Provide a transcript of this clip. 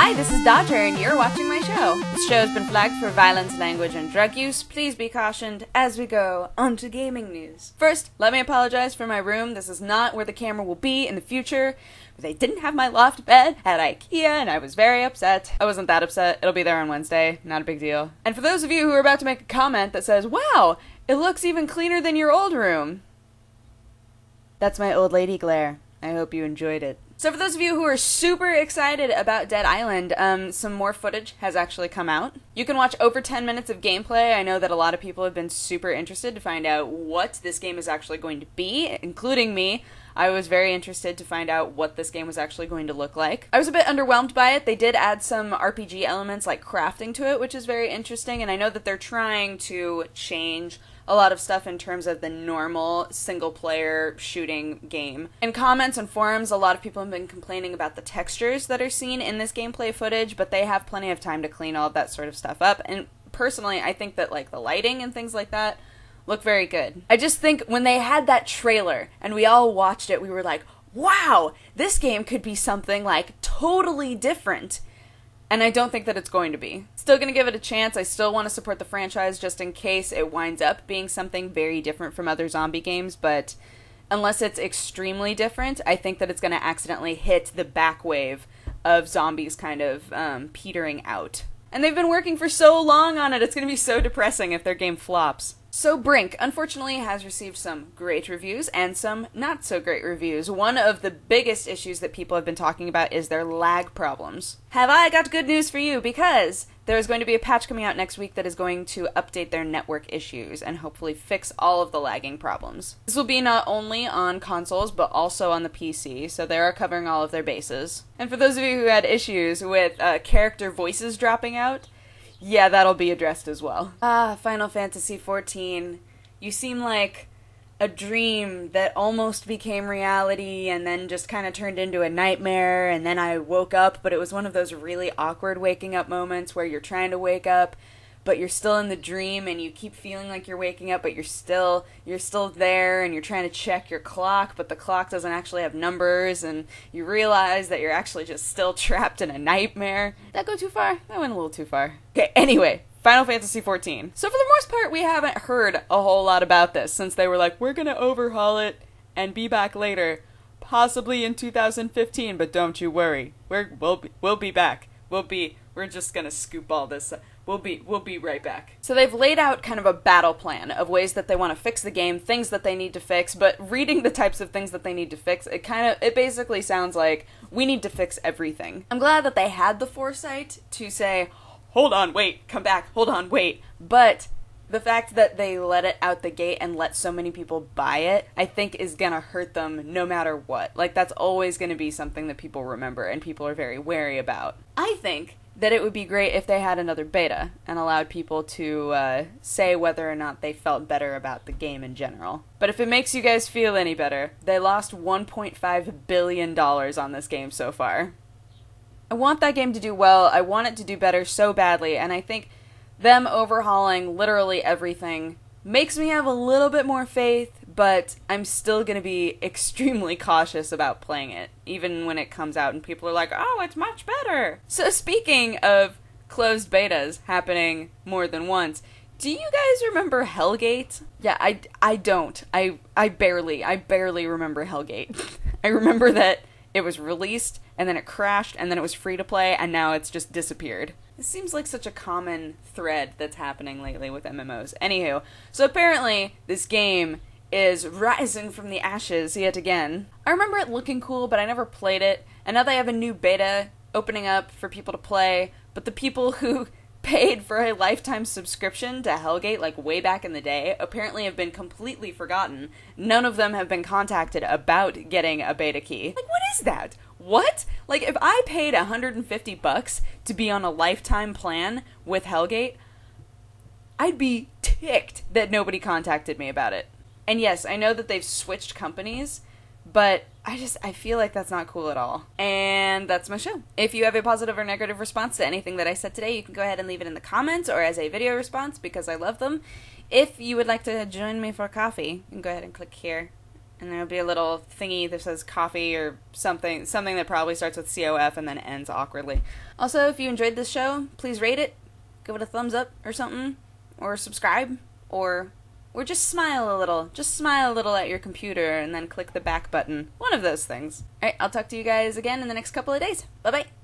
Hi, this is Dodger, and you're watching my show. This show has been flagged for violence, language, and drug use. Please be cautioned as we go on to gaming news. First, let me apologize for my room. This is not where the camera will be in the future. They didn't have my loft bed at IKEA, and I was very upset. I wasn't that upset. It'll be there on Wednesday. Not a big deal. And for those of you who are about to make a comment that says, "Wow, it looks even cleaner than your old room," that's my old lady glare. I hope you enjoyed it. So for those of you who are super excited about Dead Island, some more footage has actually come out. You can watch over 10 minutes of gameplay. I know that a lot of people have been super interested to find out what this game is actually going to be, including me. I was very interested to find out what this game was actually going to look like. I was a bit underwhelmed by it. They did add some RPG elements like crafting to it, which is very interesting, and I know that they're trying to change a lot of stuff in terms of the normal single-player shooting game. In comments and forums, a lot of people have been complaining about the textures that are seen in this gameplay footage, but they have plenty of time to clean all of that sort of stuff up, and personally, I think that like the lighting and things like that look very good. I just think when they had that trailer and we all watched it, we were like, wow, this game could be something like totally different. And I don't think that it's going to be. Still gonna give it a chance. I still want to support the franchise just in case it winds up being something very different from other zombie games, but unless it's extremely different, I think that it's gonna accidentally hit the back wave of zombies kind of petering out. And they've been working for so long on it, it's gonna be so depressing if their game flops. So Brink, unfortunately, has received some great reviews and some not so great reviews. One of the biggest issues that people have been talking about is their lag problems. Have I got good news for you? Because there's going to be a patch coming out next week that is going to update their network issues and hopefully fix all of the lagging problems. This will be not only on consoles, but also on the PC, so they are covering all of their bases. And for those of you who had issues with character voices dropping out, yeah, that'll be addressed as well. Final Fantasy XIV. You seem like a dream that almost became reality and then just kind of turned into a nightmare, and then I woke up, but it was one of those really awkward waking up moments where you're trying to wake up, but you're still in the dream and you keep feeling like you're waking up, but you're still there and you're trying to check your clock, but the clock doesn't actually have numbers, and you realize that you're actually just still trapped in a nightmare. Did that go too far? That went a little too far. Okay, anyway, Final Fantasy XIV. So for the most part, we haven't heard a whole lot about this since they were like, we're gonna overhaul it and be back later, possibly in 2015, but don't you worry, we'll be back. We're just gonna scoop all this up. We'll be right back. So they've laid out kind of a battle plan of ways that they want to fix the game, things that they need to fix, but reading the types of things that they need to fix, it basically sounds like we need to fix everything. I'm glad that they had the foresight to say, hold on, wait, come back, hold on, wait. But the fact that they let it out the gate and let so many people buy it, I think is gonna hurt them no matter what. Like, that's always gonna be something that people remember and people are very wary about. I think that it would be great if they had another beta and allowed people to say whether or not they felt better about the game in general. But if it makes you guys feel any better, they lost $1.5 billion on this game so far. I want that game to do well, I want it to do better so badly, and I think them overhauling literally everything makes me have a little bit more faith, but I'm still going to be extremely cautious about playing it, even when it comes out and people are like, oh, it's much better. So speaking of closed betas happening more than once, do you guys remember Hellgate? Yeah, I don't. I barely remember Hellgate. I remember that it was released, and then it crashed, and then it was free to play, and now it's just disappeared. It seems like such a common thread that's happening lately with MMOs. Anywho, so apparently this game is rising from the ashes yet again. I remember it looking cool, but I never played it, and now they have a new beta opening up for people to play, but the people who paid for a lifetime subscription to Hellgate, like way back in the day, apparently have been completely forgotten. None of them have been contacted about getting a beta key. Like, what is that? What? Like, if I paid $150 to be on a lifetime plan with Hellgate, I'd be ticked that nobody contacted me about it. And yes, I know that they've switched companies, but I feel like that's not cool at all. And that's my show. If you have a positive or negative response to anything that I said today, you can go ahead and leave it in the comments or as a video response because I love them. If you would like to join me for coffee, you can go ahead and click here. And there'll be a little thingy that says coffee or something that probably starts with COF and then ends awkwardly. Also, if you enjoyed this show, please rate it, give it a thumbs up or something, or subscribe, or just smile a little. Just smile a little at your computer and then click the back button. One of those things. Alright, I'll talk to you guys again in the next couple of days. Bye-bye!